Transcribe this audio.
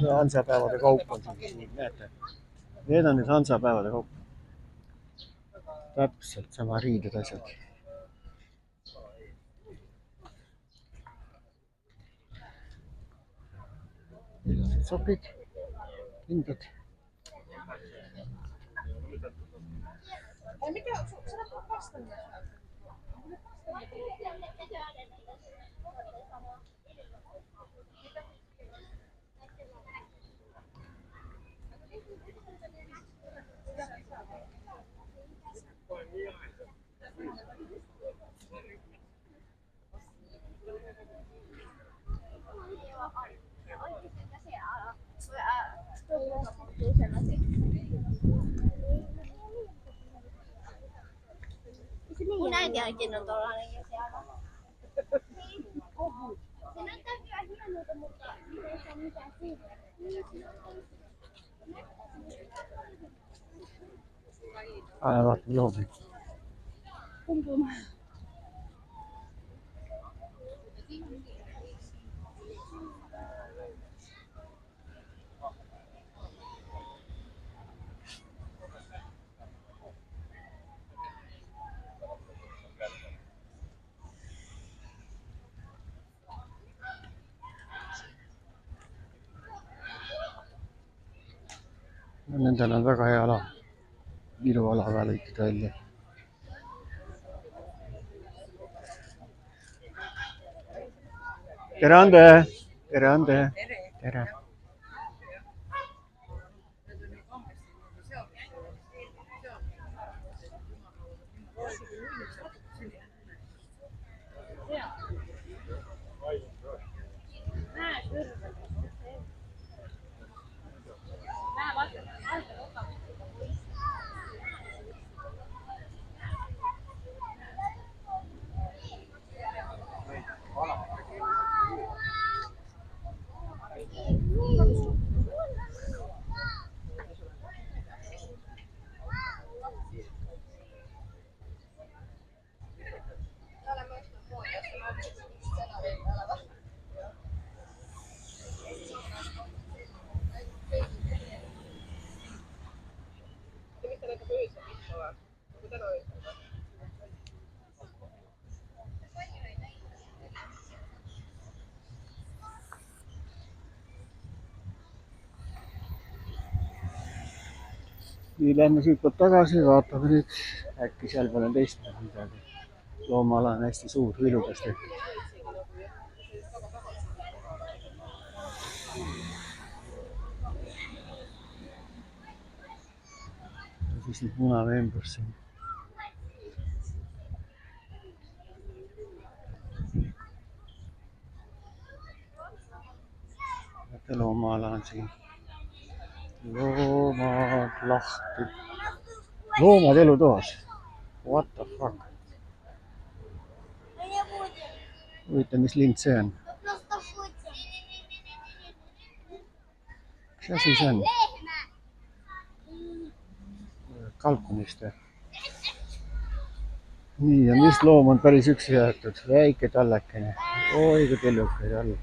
Hansapäevade kaup on siin, näete. Need on nüüd Hansapäevade kaup. Täpselt sama riided asjad. Ilusad sokid, hindad. Mun äitikin on tollainen siellä. Se näyttää kyllä hienolta, mutta ei se ole mitään siitä. Aivan loomi. Nendel on väga hea ala. Iluala ka lõikida välja. Tere, Ande! Tere, Ande! Tere! Nii lähme siit tagasi, vaatame nüüd äkki seal peal on teistmoodi midagi. Loomaala on hästi suur, viludest tehtud. Ja siis nüüd munavembrus siin. Loomaala on siin. Loomad lahti. Loomad elutoas. What the fuck? Huvitav, mis lind see on? Mis asi see on? Kalkunist või? Nii, ja mis loom on päris üksi jäetud? Väike tallekene. Oi, kui tillukaid all.